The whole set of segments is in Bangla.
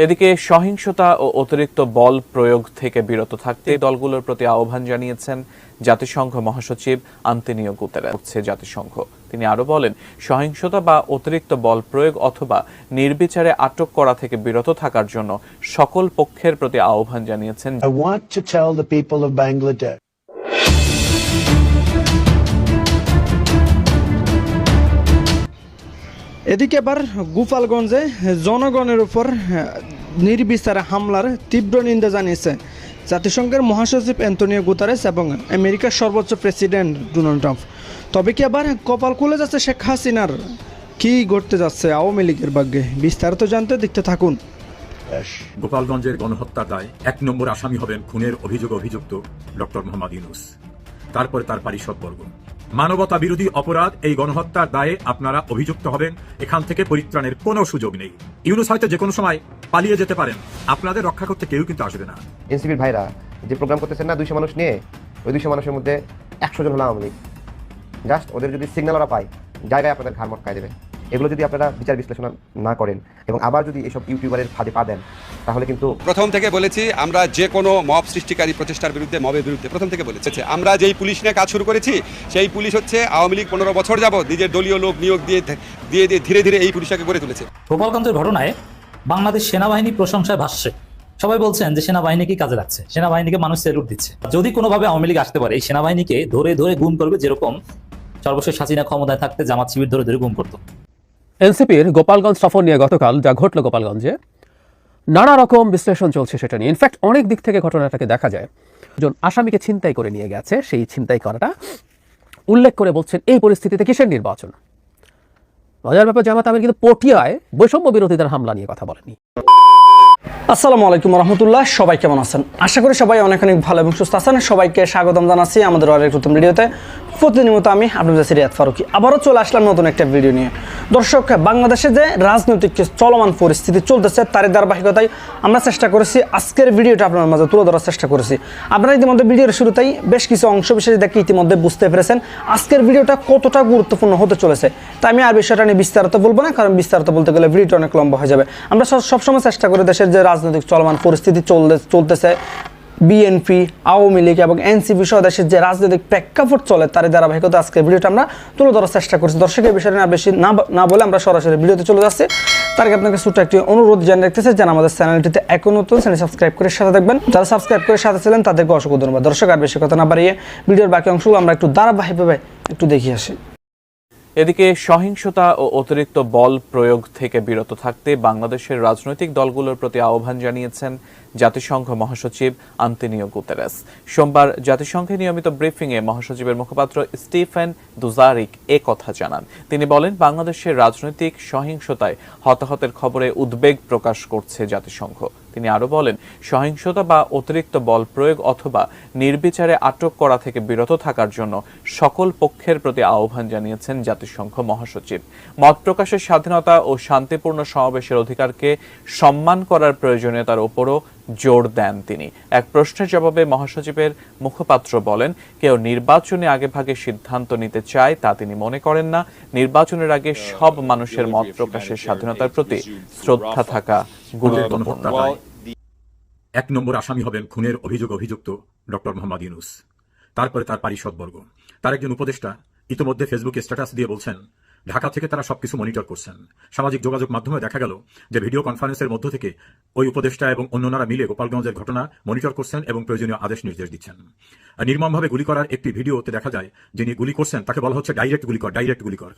এদিকে সহিংসতা ও অতিরিক্ত বল প্রয়োগ থেকে বিরত থাকতে দলগুলোর প্রতি আহ্বান জানিয়েছেন জাতিসংঘ মহাসচিব আন্তোনিও গুতেরেস। জাতিসংঘ তিনি আরো বলেন, সহিংসতা বা অতিরিক্ত বল প্রয়োগ অথবা নির্বিচারে আটক করা থেকে বিরত থাকার জন্য সকল পক্ষের প্রতি আহ্বান জানিয়েছেন। I want to tell the people of Bangladesh এদিকে এবার গোপালগঞ্জে জনগণের উপর নির্বিচারে হামলার তীব্র নিন্দা জানিয়েছে জাতিসংঘের মহাসচিব অ্যান্তোনিও গুতেরেস এবং আমেরিকার সর্বোচ্চ প্রেসিডেন্ট ডোনাল্ড ট্রাম্প। তবে কি আবার কপাল খুলে যাচ্ছে শেখ হাসিনার? কি ঘটতে যাচ্ছে আওয়ামী লীগের ভাগ্যে? বিস্তারিত জানতে দেখতে থাকুন। গোপালগঞ্জের গণহত্যার দায় 1 নম্বর আসামি হবেন খুনের অভিযুক্ত ডক্টর মোহাম্মদ ইউনূস, তারপরে তার পারিষদবর্গ। মানবতা বিরোধী অপরাধ এই গণহত্যার দায়ে আপনারা অভিযুক্ত হবেন, এখান থেকে পরিত্রাণের কোনো সুযোগ নেই। ইউনূস হয়তো যে কোনো সময় পালিয়ে যেতে পারেন, আপনাদের রক্ষা করতে কেউ কিন্তু আসবে না। এনসিপির ভাইরা যে প্রোগ্রাম করতেছেন না 200 মানুষ নিয়ে, ওই 200 মানুষের মধ্যে 100 জন হলো আওয়ামী লীগ। জাস্ট ওদের যদি সিগন্যাল ওরা পায়, জায়গায় আপনাদের ঘাড় মটকায় দেবে। এগুলো যদি আপনারা বিচার বিশ্লেষণ না করেন এবং আবার যদি এসব ইউটিউবারের ফাঁদে পা দেন, তাহলে কিন্তু প্রথম থেকে বলেছি আমরা যে কোনো মব সৃষ্টিকারী প্রচেষ্টার বিরুদ্ধে, মবের বিরুদ্ধে প্রথম থেকে বলেছি। আমরা যেই পুলিশ নিয়ে কাজ শুরু করেছি, সেই পুলিশ হচ্ছে আওয়ামী লীগ 15 বছর যাবত নিজের দলীয় লোক নিয়োগ দিয়ে ধীরে ধীরে এই পুলিশটাকে গড়ে তুলেছে। গোপালগঞ্জের ঘটনায় বাংলাদেশ সেনাবাহিনী প্রশংসায় ভাসছে। সবাই বলছেন যে সেনাবাহিনীকে কাজে লাগছে, সেনাবাহিনীকে মানুষ স্যালুট দিচ্ছে। যদি কোনোভাবে আওয়ামী লীগ আসতে পারে, এই সেনাবাহিনীকে ধরে ধরে গুম করবে, যেরকম সর্বশেষ হাসিনা ক্ষমতায় থাকতে জামাত শিবির ধরে ধরে গুম করতো। এনসিপির গোপালগঞ্জ সফর নিয়ে গতকাল যা ঘটল গোপালগঞ্জে, নানা রকম বিশ্লেষণ চলছে সেটা নিয়ে। ইনফ্যাক্ট অনেক দিক থেকে ঘটনাটাকে দেখা যায়। একজন আসামিকে ছিনতাই করে নিয়ে গেছে, সেই ছিনতাই করাটা উল্লেখ করে বলছেন এই পরিস্থিতিতে কিসের নির্বাচন। মজার ব্যাপার, জামাত আমির কিন্তু পটিয়ায় বৈষম্য বিরোধীদের হামলা নিয়ে কথা বলেনি। আসসালামু আলাইকুম রহমতুল্লাহ, সবাই কেমন আছেন? আশা করি সবাই অনেক অনেক ভালো এবং সুস্থ আছেন। সবাইকে স্বাগতম জানাচ্ছি আমাদের আরেক নতুন ভিডিওতে। প্রতিদিনের মতো আমি আপনাদের রিয়াদ ফারুকি আবারও চলে আসলাম নতুন একটা ভিডিও নিয়ে। দর্শক, বাংলাদেশে যে রাজনৈতিক চলমান পরিস্থিতি চলতেছে, তারই ধারাবাহিকতায় আমরা চেষ্টা করেছি আজকের ভিডিওটা আপনার মাঝে তুলে ধরার চেষ্টা করেছি। আপনারা ইতিমধ্যে ভিডিওর শুরুতেই বেশ কিছু অংশ বিশেষ দেখে ইতিমধ্যে বুঝতে পেরেছেন আজকের ভিডিওটা কতটা গুরুত্বপূর্ণ হতে চলেছে। তাই আমি আর বিষয়টা নিয়ে বিস্তারিত বলবো না, কারণ বিস্তারিত বলতে গেলে ভিডিওটা অনেক লম্বা হয়ে যাবে। আমরা সবসময় চেষ্টা করি দেশের যে রাজনৈতিক চলমান পরিস্থিতি চলতেছে, বিএনপি, আওয়ামী লীগ এবং এনসিপি সহ দেশের যে রাজনৈতিক প্রেক্ষাপট চলে, তার ধারাবাহিকতা আজকের ভিডিওটা আমরা তুলে ধরার চেষ্টা করছি। দর্শকের বিষয়টা বেশি না বলে আমরা সরাসরি ভিডিওতে চলে যাচ্ছি। তার আগে আপনাকে ছোট্ট একটি অনুরোধ জানিয়ে রাখতেছে, যেন আমাদের চ্যানেলটিতে এখন নতুন চ্যানেল সাবস্ক্রাইব করে সাথে থাকবেন। যারা সাবস্ক্রাইব করে সাথে ছিলেন তাদেরকে অসংখ্য ধন্যবাদ। দর্শক, আর বেশি কথা না বাড়িয়ে ভিডিওর বাকি অংশগুলো আমরা একটু ধারাবাহিকভাবে একটু দেখিয়ে আসি। এদিকে সহিংসতা ও অতিরিক্ত বল প্রয়োগ থেকে বিরত থাকতে বাংলাদেশের রাজনৈতিক দলগুলোর প্রতি আহ্বান জানিয়েছেন জাতিসংঘ মহাসচিব আন্তোনিও গুতেরেস। সোমবার জাতিসংঘে নিয়মিত ব্রিফিংয়ে মহাসচিবের মুখপাত্র স্টিফেন দুজারিক এ কথা জানান। তিনি বলেন, বাংলাদেশের রাজনৈতিক সহিংসতায় হতাহতের খবরে উদ্বেগ প্রকাশ করছে জাতিসংঘ। তিনি আরো বলেন, সহিংসতা বা অতিরিক্ত বল প্রয়োগ অথবা নির্বিচারে আটক করা থেকে বিরত থাকার জন্য সকল পক্ষের প্রতি আহ্বান জানিয়েছেন জাতিসংঘ মহাসচিব। মত প্রকাশের স্বাধীনতা ও শান্তিপূর্ণ সমাবেশের অধিকারকে সম্মান করার প্রয়োজনীয়তার উপরও জোর দেন তিনি। এক প্রশ্নের জবাবে মহাসচিবের মুখপাত্র বলেন, কেউ নির্বাচনে আগেভাগে সিদ্ধান্ত নিতে চায় তা তিনি মনে করেন না। নির্বাচনের আগে সব মানুষের মত প্রকাশের স্বাধীনতার প্রতি শ্রদ্ধা থাকা গুরুত্বপূর্ণ। 1 নম্বর আসামি হবেন খুনের অভিযুক্ত ডক্টর মোহাম্মদ ইউনূস, তারপরে তার পারিষদবর্গ। তার একজন উপদেষ্টা ইতিমধ্যে ফেসবুকে স্ট্যাটাস দিয়ে বলছেন ঢাকা থেকে তারা সবকিছু মনিটর করছেন। সামাজিক যোগাযোগ মাধ্যমে দেখা গেল যে ভিডিও কনফারেন্সের মধ্য থেকে ওই উপদেষ্টা এবং অন্যরা মিলে গোপালগঞ্জের ঘটনা মনিটর করছেন এবং প্রয়োজনীয় আদেশ নির্দেশ দিচ্ছেন। নির্মমভাবে গুলি করার একটি ভিডিওতে দেখা যায় যিনি গুলি করছেন তাকে বলা হচ্ছে ডাইরেক্ট গুলি কর।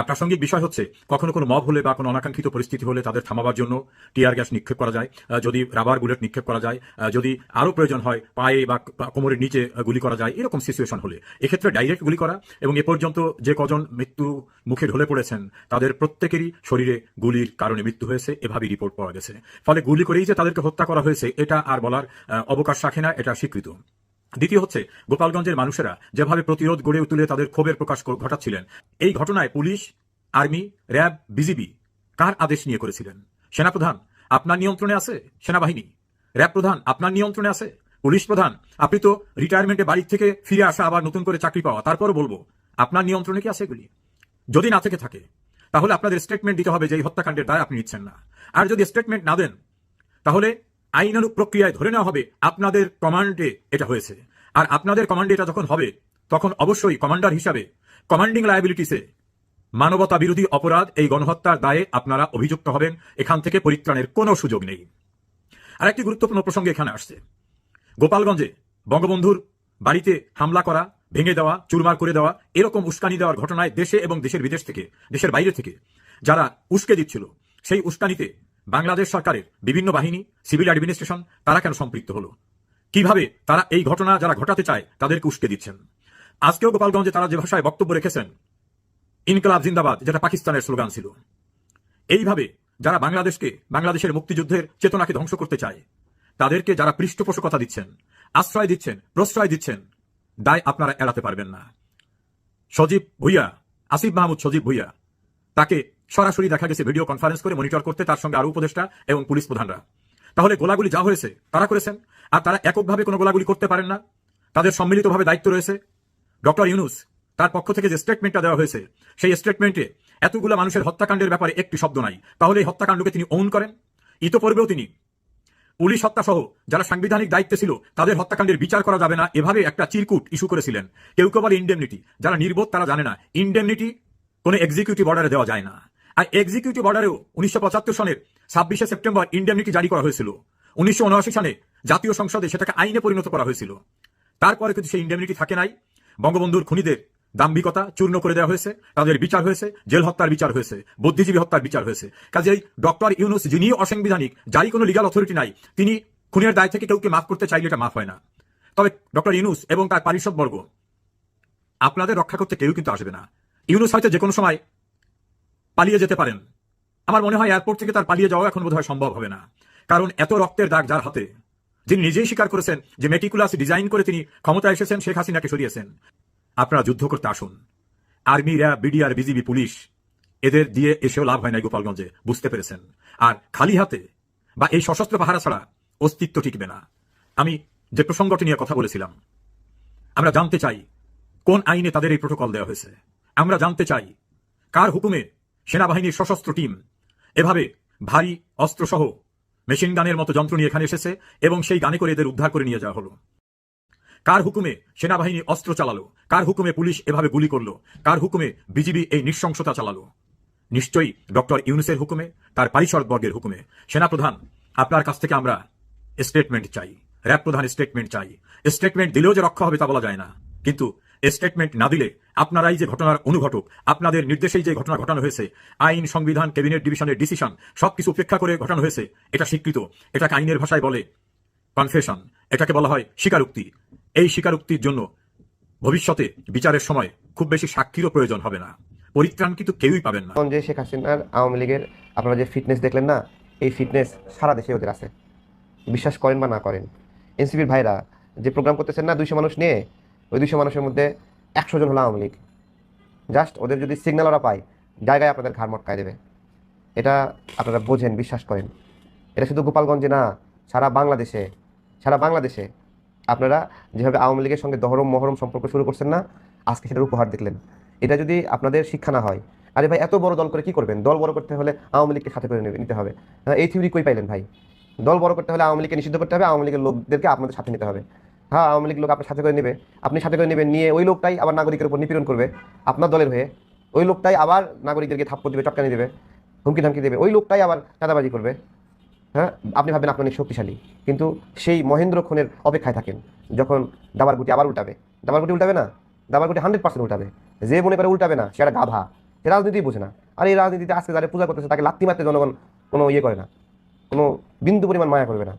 প্রাসঙ্গিক বিষয় হচ্ছে, কখনো কোনো মব হলে বা কোনো অনাকাঙ্ক্ষিত পরিস্থিতি হলে তাদের থামাবার জন্য টিয়ার গ্যাস নিক্ষেপ করা যায়, যদি রাবার বুলেট নিক্ষেপ করা যায়, যদি আরও প্রয়োজন হয় পায়ে বা কোমরের নিচে গুলি করা যায়। এরকম সিচুয়েশন হলে এক্ষেত্রে ডাইরেক্ট গুলি করা, এবং এ পর্যন্ত যে কজন মৃত্যু মুখে ঢলে পড়েছেন তাদের প্রত্যেকেরই শরীরে গুলির কারণে মৃত্যু হয়েছে, এভাবেই রিপোর্ট পাওয়া গেছে। ফলে গুলি করেই যে তাদেরকে হত্যা করা হয়েছে এটা আর বলার অবকাশ রাখে না, এটা স্বীকৃত। দ্বিতীয় হচ্ছে, গোপালগঞ্জের মানুষেরা যেভাবে প্রতিরোধ গড়ে তুলে তাদের ক্ষোভের প্রকাশ ঘটাচ্ছিলেন, এই ঘটনায় পুলিশ, আর্মি, র্যাব, বিজিবি কার আদেশ নিয়ে করেছিলেন? সেনাপ্রধান আপনার নিয়ন্ত্রণে আছে? সেনাবাহিনী? র্যাব প্রধান আপনার নিয়ন্ত্রণে আছে? পুলিশ প্রধান আপনি তো রিটায়ারমেন্টে বাড়ি থেকে ফিরে আসা, আবার নতুন করে চাকরি পাওয়া, তারপরও বলবো আপনার নিয়ন্ত্রণে কি আছে এগুলি? যদি না থেকে থাকে তাহলে আপনাদের স্টেটমেন্ট দিতে হবে যে এই হত্যাকাণ্ডের দায় আপনি নিচ্ছেন না। আর যদি স্টেটমেন্ট না দেন তাহলে আইনানুগ প্রক্রিয়ায় ধরে নেওয়া হবে আপনাদের কমান্ডে এটা হয়েছে। আর আপনাদের কমান্ডে এটা যখন হবে, তখন অবশ্যই কমান্ডার হিসাবে কমান্ডিং লায়াবিলিটিসে মানবতা বিরোধী অপরাধ এই গণহত্যার দায়ে আপনারা অভিযুক্ত হবেন। এখান থেকে পরিত্রাণের কোনো সুযোগ নেই। আর একটি গুরুত্বপূর্ণ প্রসঙ্গে এখানে আসছে, গোপালগঞ্জে বঙ্গবন্ধুর বাড়িতে হামলা করা, ভেঙে দেওয়া, চুরমার করে দেওয়া, এরকম উস্কানি দেওয়ার ঘটনায় দেশে এবং দেশের বিদেশ থেকে, দেশের বাইরে থেকে যারা উস্কে দিচ্ছিল, সেই উস্কানিতে বাংলাদেশ সরকারের বিভিন্ন বাহিনী, সিভিল অ্যাডমিনিস্ট্রেশন, তারা কেন সম্পৃক্ত হলো? কিভাবে তারা এই ঘটনা যারা ঘটাতে চায় তাদেরকে উস্কে দিচ্ছেন? আজকেও গোপালগঞ্জে তারা যে ভাষায় বক্তব্য রেখেছেন, ইনকলাব জিন্দাবাদ, যেটা পাকিস্তানের স্লোগান ছিল, এইভাবে যারা বাংলাদেশকে, বাংলাদেশের মুক্তিযুদ্ধের চেতনাকে ধ্বংস করতে চায়, তাদেরকে যারা পৃষ্ঠপোষকতা দিচ্ছেন, আশ্রয় দিচ্ছেন, প্রশ্রয় দিচ্ছেন, দায় আপনারা এড়াতে পারবেন না। সজীব ভুইয়া, আসিফ মাহমুদ সজীব ভুইয়া, তাকে সরাসরি দেখা গেছে ভিডিও কনফারেন্স করে মনিটর করতে, তার সঙ্গে আরো উপদেষ্টা এবং পুলিশ প্রধানরা। তাহলে গোলাগুলি যা হয়েছে তারা করেছেন, আর তারা এককভাবে কোনো গোলাগুলি করতে পারেন না, তাদের সম্মিলিতভাবে দায়িত্ব রয়েছে। ডক্টর ইউনূস তার পক্ষ থেকে যে স্টেটমেন্টটা দেওয়া হয়েছে, সেই স্টেটমেন্টে এতগুলো মানুষের হত্যাকাণ্ডের ব্যাপারে একটি শব্দ নাই। তাহলে এই হত্যাকাণ্ডকে তিনি ওন করেন। ইতোপূর্বেও তিনি পুলিশ হত্যা সহ যারা সাংবিধানিক দায়িত্বে ছিল তাদের হত্যাকাণ্ডের বিচার করা যাবে না, এভাবে একটা চিরকুট ইস্যু করেছিলেন। কেউ কেউ বলে ইন্ডেমনিটি, যারা নির্বোধ তারা জানে না, ইন্ডেমনিটি কোনো এক্সিকিউটিভ অর্ডারে দেওয়া যায় না। আর এক্সিকিউটিভ অর্ডারেও 1975 সনের 26শে সেপ্টেম্বর ইন্ডেমনিটি জারি করা হয়েছিল। 1979 সালে জাতীয় সংসদে সেটাকে আইনে পরিণত করা হয়েছিল। তারপরে কিন্তু সেই ইন্ডেমনিটি থাকে নাই। বঙ্গবন্ধুর খুনিদের দাম্ভিকতা চূর্ণ করে দেওয়া হয়েছে, তাদের বিচার হয়েছে, জেল হত্যার বিচার হয়েছে, বুদ্ধিজীবী হত্যার বিচার হয়েছে। কাজেই ডক্টর ইউনূস যিনি অসাংবিধানিক, যারই কোনো লিগাল অথরিটি নাই, তিনি খুনের দায় থেকে কাউকে মাফ করতে চাইলে এটা মাফ হয় না। তবে ডক্টর ইউনূস এবং তার পারিষদবর্গ আপনাদের রক্ষা করতে কেউ কিন্তু আসবে না। ইউনূস হয়তো যে কোনো সময় পালিয়ে যেতে পারেন। আমার মনে হয় এয়ারপোর্ট থেকে তার পালিয়ে যাওয়া এখন বোধহয় সম্ভব হবে না, কারণ এত রক্তের দাগ যার হাতে, যিনি নিজেই স্বীকার করেছেন যে মেটিকুলাস ডিজাইন করে তিনি ক্ষমতায় এসেছেন, শেখ হাসিনাকে সরিয়েছেন। আপনারা যুদ্ধ করতে আসুন। Army, RAB, BDR, BGB, police, এদের দিয়ে এসেও লাভ হয় না গোপালগঞ্জে, বুঝতে পেরেছেন। আর খালি হাতে বা এই সশস্ত্র পাহারা ছাড়া অস্তিত্ব টিকবে না। আমি যে প্রসঙ্গটি নিয়ে কথা বলেছিলাম, আমরা জানতে চাই কোন আইনে তাদের এই প্রোটোকল দেওয়া হয়েছে। আমরা জানতে চাই কার হুকুমে সেনাবাহিনীর সশস্ত্র টিম এভাবে ভারী অস্ত্রসহ মেশিন গানের মতো যন্ত্র নিয়ে এখানে এসেছে এবং সেই গানে করে এদের উদ্ধার করে নিয়ে যাওয়া হলো। কার হুকুমে সেনাবাহিনী অস্ত্র চালালো, কার হুকুমে পুলিশ এভাবে গুলি করলো, কার হুকুমে বিজিবি এই নৃশংসতা চালালো? নিশ্চয়ই ডক্টর ইউনূসের হুকুমে, তার পারিষদবর্গের হুকুমে। সেনাপ্রধান, আপনার কাছ থেকে আমরা স্টেটমেন্ট চাই, র্যাব প্রধান স্টেটমেন্ট চাই। স্টেটমেন্ট দিলেও যে রক্ষা হবে তা বলা যায় না, কিন্তু স্টেটমেন্ট না দিলে আপনারাই যে ঘটনার অনুঘটক, আপনাদের নির্দেশেই যে ঘটনা ঘটানো হয়েছে, আইন, সংবিধান, ক্যাবিনেট ডিভিশনের ডিসিশন সবকিছু উপেক্ষা করে ঘটানো হয়েছে, এটা স্বীকৃত। এটাকে আইনের ভাষায় বলে কনফেশন, এটাকে বলা হয় স্বীকারোক্তি। এই স্বীকারোক্তির জন্য ভবিষ্যতে বিচারের সময় খুব বেশি সাক্ষীরও প্রয়োজন হবে না, পরিত্রাণ কিন্তু কেউই পাবেন না। যে শেখ হাসিনার আওয়ামী লীগের আপনারা যে ফিটনেস দেখলেন না, এই ফিটনেস সারা দেশে ওদের আছে, বিশ্বাস করেন বা না করেন। এনসিপির ভাইরা যে প্রোগ্রাম করতেছেন না 200 মানুষ নিয়ে, ওই 200 মানুষের মধ্যে 100 জন হলো আওয়ামী লীগ। জাস্ট ওদের যদি সিগন্যাল ওরা পায়, জায়গায় আপনাদের ঘাড় মটকায় দেবে। এটা আপনারা বোঝেন, বিশ্বাস করেন। এটা শুধু গোপালগঞ্জে না, সারা বাংলাদেশে আপনারা যেভাবে আওয়ামী লীগের সঙ্গে দহরম মহরম সম্পর্ক শুরু করছেন না, আজকে সেটার উপহার দেখলেন। এটা যদি আপনাদের শিক্ষা না হয়, আরে ভাই এত বড় দল করে কি করবেন? দল বড় করতে হলে আওয়ামী লীগকে সাথে করে নিতে হবে। এই থিওরি কই পাইলেন ভাই? দল বড় করতে হলে আওয়ামী লীগকে নিষিদ্ধ করতে হবে, আওয়ামী লীগের লোকদেরকে আপনাদের সাথে নিতে হবে। হ্যাঁ, আওয়ামী লীগ লোক আপনার সাথে করে নেবে, আপনি সাথে করে নেবেন, নিয়ে ওই লোকটাই আবার নাগরিকের উপর নিপীড়ন করবে আপনার দলের হয়ে। ওই লোকটাই আবার নাগরিকদেরকে থাপ্পড় দিবে, চটকানি দেবে, হুমকি ধামকি দেবে। ওই লোকটাই আবার চাঁদাবাজি করবে। হ্যাঁ, আপনি ভাবেন আপনি অনেক শক্তিশালী, কিন্তু সেই মহেন্দ্র খুনের অপেক্ষায় থাকেন যখন দাবার গুটি আবার উল্টাবে। দাবার গুটি উল্টাবে না, দাবার গুটি 100% উল্টাবে। যে মনে করে উল্টাবে না, সেটা গাভা, সে রাজনীতি বোঝে না। আর এই রাজনীতিতে আজকে যারা পূজা করতেছে তাকে লাত্তি মারতে জনগণ কোনো ইয়ে করে না, কোনো বিন্দু পরিমাণ মায়া করবে না।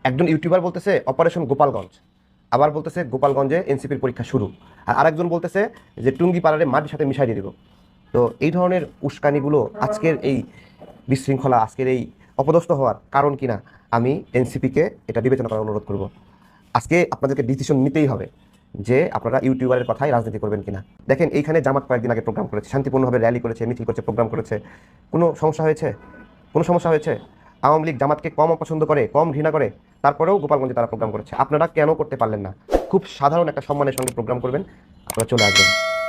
একজন ইউটিউবার বলতেছে অপারেশন গোপালগঞ্জ, আবার বলতেছে গোপালগঞ্জে এনসিপির পরীক্ষা শুরু, আর আরেকজন বলতেছে যে টুঙ্গি পাড়ারে মাটির সাথে মিশাই দিয়ে দিব। তো এই ধরনের উস্কানিগুলো আজকের এই বিশৃঙ্খলা, আজকের এই অপদস্থ হওয়ার কারণ কিনা, আমি এনসিপিকে এটা বিবেচনা করার অনুরোধ করব। আজকে আপনাদেরকে ডিসিশন নিতেই হবে যে আপনারা ইউটিউবারের কথাই রাজনীতি করবেন কিনা। দেখেন, এইখানে জামাত কয়েকদিন আগে প্রোগ্রাম করেছে, শান্তিপূর্ণভাবে র্যালি করেছে, মিছিল করেছে, প্রোগ্রাম করেছে। কোনো সমস্যা হয়েছে? কোনো সমস্যা হয়েছে? আওয়ামী লীগ জামাতকে কম অপছন্দ করে, কম ঘৃণা করে, তারপরেও গোপালগঞ্জে তারা প্রোগ্রাম করেছে। আপনারা কেন করতে পারলেন না? খুব সাধারণ একটা সম্মানের সঙ্গে প্রোগ্রাম করবেন, আপনারা চলে আসবেন।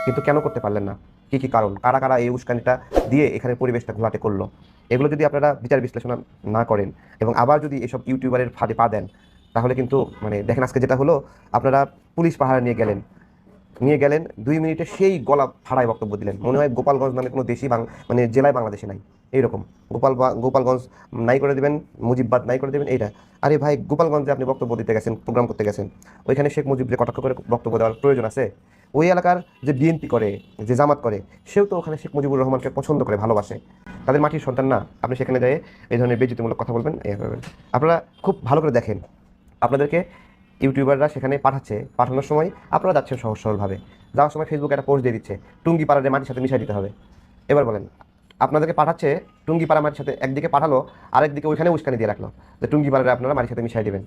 কিন্তু কেন করতে পারলেন না? কি কি কারণ, কারা কারা এই উস্কানিটা দিয়ে এখানে পরিবেশটা ঘোলাটে করলো, এগুলো যদি আপনারা বিচার বিশ্লেষণ না করেন এবং আবার যদি এসব ইউটিউবারের ফাঁদে পা দেন, তাহলে কিন্তু মানে দেখেন আজকে যেটা হলো, আপনারা পুলিশ পাহারা নিয়ে গেলেন 2 মিনিটে সেই গলা ফাড়ায় বক্তব্য দিলেন। মনে হয় গোপালগঞ্জ নামে কোনো দেশই মানে জেলায় বাংলাদেশে নাই, এইরকম গোপালগঞ্জ নাই করে দেবেন, মুজিববাদ নাই করে দেবেন, এইটা। আরে ভাই, গোপালগঞ্জে আপনি বক্তব্য দিতে গেছেন, প্রোগ্রাম করতে গেছেন, ওইখানে শেখ মুজিবকে কটাক্ষ করে বক্তব্য দেওয়ার প্রয়োজন আছে? ওই এলাকার যে বিএনপি করে, যে জামাত করে, সেও তো ওখানে শেখ মুজিবুর রহমানকে পছন্দ করে, ভালোবাসে, তাদের মাটির সন্তান না? আপনি সেখানে যেয়ে এই ধরনের বেইজ্জতিমূলক কথা বলবেন? আপনারা খুব ভালো করে দেখেন, আপনাদেরকে ইউটিউবাররা সেখানে পাঠানোর সময় আপনারা যাচ্ছেন সহজ সরলভাবে, যাওয়ার সময় ফেসবুকে একটা পোস্ট দিয়ে দিচ্ছে টুঙ্গিপাড়ার মাটির সাথে মিশাই দিতে হবে। এবার বলেন, আপনাদেরকে পাঠাচ্ছে টুঙ্গিপাড়া মাটির সাথে, একদিকে পাঠালো, আরেকদিকে ওইখানে উস্কানি দিয়ে রাখলো যে টুঙ্গিপাড়ারে আপনারা মাটির সাথে মিশাই দেবেন।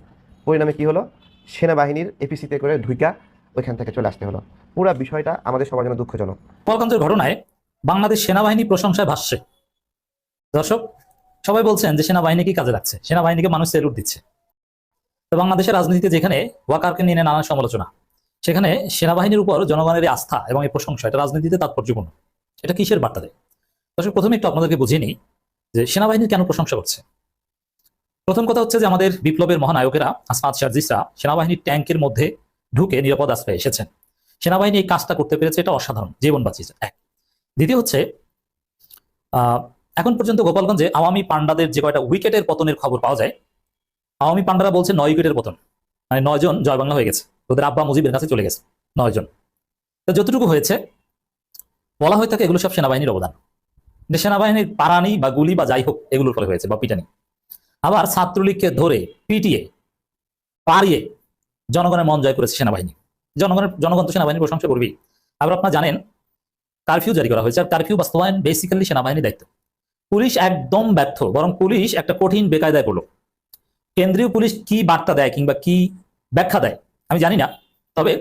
পরিণামে কী হলো? সেনাবাহিনীর এপিসিতে করে ঢুইকা ওইখান থেকে চলে আসতে হলো। পুরো বিষয়টা আমাদের সবার জন্য দুঃখজনক। গোপালগঞ্জের ঘটনায় বাংলাদেশ সেনাবাহিনী প্রশংসায় ভাসছে। দর্শক, সবাই বলছেন যে সেনাবাহিনী কি কাজে লাগছে, সেনাবাহিনীকে মানুষ স্যালুট দিচ্ছে। তো বাংলাদেশের রাজনীতিতে যেখানে ওয়াকারকে নিয়ে নানান সমালোচনা, সেখানে সেনাবাহিনীর উপর জনগণের আস্থা এবং এই প্রশংসা, এটা রাজনীতিতে তাৎপর্যপূর্ণ। এটা কিসের বার্তা দেয়? দর্শক, প্রথমে একটু আপনাদেরকে বুঝিয়ে নিই যে সেনাবাহিনীর কেন প্রশংসা করছে। প্রথম কথা হচ্ছে যে আমাদের বিপ্লবের মহানায়কেরা আসমাত শারজিসরা সেনাবাহিনীর ট্যাঙ্কের মধ্যে ঢুকে নিরাপদ আশ্রয়ে এসেছেন। সেনাবাহিনী এই কাজটা করতে পেরেছে, এটা অসাধারণ, জীবন বাঁচিয়েছে। এক। দ্বিতীয় হচ্ছে এখন পর্যন্ত গোপালগঞ্জে আওয়ামী পান্ডাদের যে কয়টা উইকেটের পতনের খবর পাওয়া যায়, আওয়ামী পান্ডারা বলছে 9 উইকেটের পতন, মানে 9 জন জয় বাংলা হয়ে গেছে, ওদের আব্বা মুজিবের কাছে চলে গেছে 9 জন। তো যতটুকু হয়েছে বলা হয়ে থাকে এগুলো সব সেনাবাহিনীর অবদান। সেনাবাহিনীর পারানি বা গুলি বা যাই হোক এগুলোর ফলে হয়েছে, বা পিটানি। আবার ছাত্রলীগকে ধরে পিটিয়ে পারিয়ে জনগণের মন জয় করেছে সেনাবাহিনী। জনগণ তো সেনাবাহিনীর প্রশংসা করবেই। আবার আপনারা জানেন কারফিউ জারি করা হয়েছে, আর কারফিউ বাস্তবায়ন বেসিক্যালি সেনাবাহিনীর দায়িত্ব। পুলিশ একদম ব্যর্থ, বরং পুলিশ একটা কঠিন বেকায়দায় পড়লো। কেন্দ্রীয় পুলিশ কি বার্তা দেয় কিংবা কি ব্যাখ্যা দেয় আমি জানি না, তবে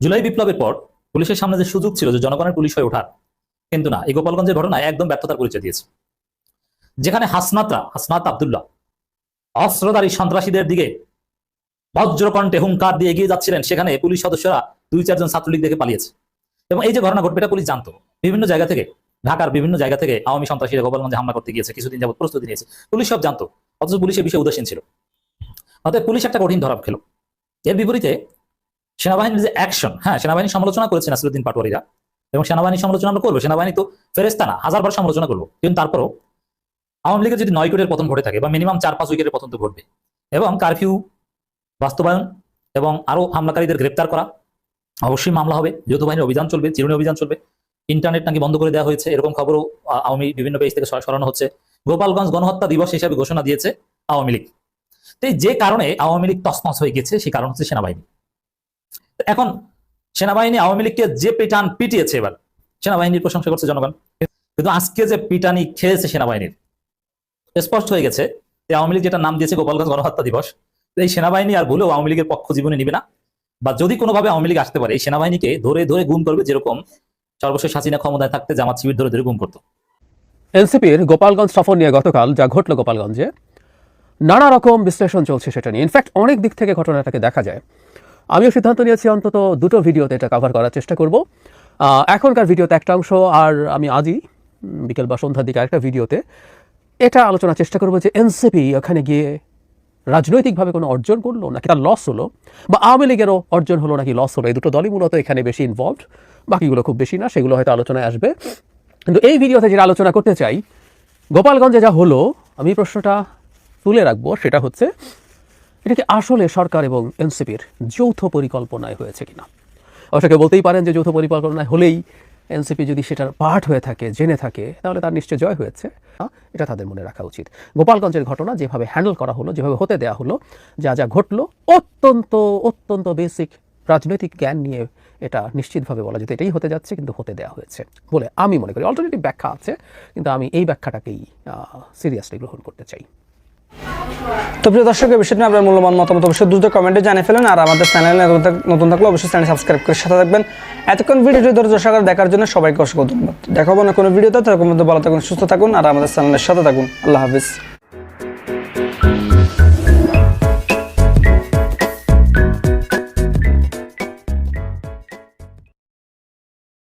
জুলাই বিপ্লবের পর পুলিশের সামনে যে সুযোগ ছিল যে জনগণের পুলিশ হয়ে ওঠার, কিন্তু না, এই গোপালগঞ্জের ঘটনায় একদম ব্যর্থতার পরিচয় দিয়েছে। যেখানে হাসনাত আব্দুল্লাহ অস্ত্রধারী সন্ত্রাসীদের দিকে বজ্রকণ্ঠে হুঙ্কার দিয়ে এগিয়ে যাচ্ছিলেন, সেখানে পুলিশ সদস্যরা 2-4 জন ছাত্রলীগ দেখে পালিয়েছে। এবং এই যে ঘটনা ঘটবে এটা পুলিশ জানতো। বিভিন্ন জায়গা থেকে, ঢাকার বিভিন্ন জায়গা থেকে আওয়ামী সন্ত্রাসীরা গোপালগঞ্জে হামলা করতে গিয়েছে, কিছুদিন যাবত প্রস্তুতি নিয়েছে, পুলিশ সব জানতো, অথচ পুলিশের বিষয়ে উদাসীন ছিল। অতএব পুলিশ একটা কঠিন ধরা খেলো। এর বিপরীতে সেনাবাহিনীর যে অ্যাকশন, হ্যাঁ, সেনাবাহিনী সমালোচনা করেছেন নাসিরুদ্দিন পাটোয়ারিরা, এবং সেনাবাহিনী সমালোচনা আমরা করবো, সেনাবাহিনী তো ফেরেস্তা না, 1000বার সমালোচনা করবো, কিন্তু তারপরও আওয়ামী লীগের যদি 9 উইকেটের পতন ঘটে থাকে বা মিনিমাম 4-5 উইকেটের পতন তো ঘটবে, এবং কারফিউ বাস্তবায়ন এবং আরো হামলাকারীদের গ্রেপ্তার করা, অবশ্যই মামলা হবে, যৌথ বাহিনীর অভিযান চলবে, চিরুনি অভিযান চলবে। ইন্টারনেট নাকি বন্ধ করে দেওয়া হয়েছে, এরকম খবরও আওয়ামী বিভিন্ন পেজ থেকে সরানো হচ্ছে। গোপালগঞ্জ গণহত্যা দিবস হিসাবে ঘোষণা দিয়েছে আওয়ামী লীগ। তাই যে কারণে আওয়ামী লীগ তছনছ হয়ে গেছে, সেই কারণ হচ্ছে সেনাবাহিনী। এখন সেনাবাহিনী আওয়ামী লীগকে যে পিটিয়েছে, এবার সেনাবাহিনীর প্রশংসা করছে জনগণ। কিন্তু আজকে যে পিটানি খেয়েছে সেনাবাহিনীর, স্পষ্ট হয়ে গেছে যে আওয়ামী লীগ যেটা নাম দিয়েছে গোপালগঞ্জ গণহত্যা দিবস, এই সেনাবাহিনী আর ভুলেও আওয়ামী লীগের পক্ষ জীবনে নিবে না, বা যদি কোনোভাবে আওয়ামী লীগ আসতে পারে এই সেনাবাহিনীকে ধরে ধরে গুম করবে, যেরকম সর্বশেষ হাসিনা ক্ষমতায় থাকতে জামাত শিবির ধরে ধরে গুম করতো। এনসিপির গোপালগঞ্জ সফর নিয়ে গতকাল যা ঘটল গোপালগঞ্জে, নানা রকম বিশ্লেষণ চলছে সেটা নিয়ে। ইনফ্যাক্ট অনেক দিক থেকে ঘটনাটাকে দেখা যায়। আমিও সিদ্ধান্ত নিয়েছি অন্তত 2টো ভিডিওতে এটা কভার করার চেষ্টা করব। এখনকার ভিডিওতে একটা অংশ, আর আমি আজই বিকেল বা সন্ধ্যার দিকে আরেকটা ভিডিওতে এটা আলোচনার চেষ্টা করবো যে এনসিপি ওখানে গিয়ে রাজনৈতিকভাবে কোনো অর্জন করলো নাকি তার লস হলো, বা আওয়ামী লীগেরও অর্জন হলো নাকি লস হলো। এই দুটো দলই মূলত এখানে বেশি ইনভলভড, বাকিগুলো খুব বেশি না, সেগুলো হয়তো আলোচনায় আসবে। কিন্তু এই ভিডিওতে যেটা আলোচনা করতে চাই, গোপালগঞ্জে যা হলো, আমি প্রশ্নটা তুলে রাখবো, সেটা হচ্ছে এটা কি আসলে সরকার এবং এনসিপির যৌথ পরিকল্পনায় হয়েছে কিনা। অবশ্য কেউ বলতেই পারেন যে যৌথ পরিকল্পনায় হলেই এনসিপি যদি সেটার পার্ট হয়ে থাকে, জেনে থাকে, তাহলে তার নিশ্চয় জয় হয়েছে। এটা তাদের মনে রাখা উচিত। গোপালগঞ্জের ঘটনা যেভাবে হ্যান্ডেল করা হলো, যেভাবে হতে দেওয়া হলো, যা যা ঘটলো, অত্যন্ত বেসিক রাজনৈতিক জ্ঞান নিয়ে এটা নিশ্চিতভাবে বলা যেত এটাই হতে যাচ্ছে, কিন্তু হতে দেওয়া হয়েছে বলে আমি মনে করি। অল্টারনেটিভ ব্যাখ্যা আছে, কিন্তু আমি এই ব্যাখ্যাটাকেই সিরিয়াসলি গ্রহণ করতে চাই। তো প্রিয় দর্শক, এই বিষয়টি আপনার মূল্যবান মতামত অবশ্যই দ্রুত কমেন্টে জানিয়ে ফেলেন। আর আমাদের চ্যানেলে নতুন থাকলে অবশ্যই চ্যানেল সাবস্ক্রাইব করে সাথে থাকবেন। এতক্ষণ ভিডিওটি ধৈর্য সহকারে দেখার জন্য সবাইকে অসংখ্য ধন্যবাদ। দেখাবো না কোনো ভিডিওতে, তখন মধ্যে ভালো থাকুন, সুস্থ থাকুন, আর আমাদের চ্যানেলের সাথে থাকুন। আল্লাহ হাফিজ।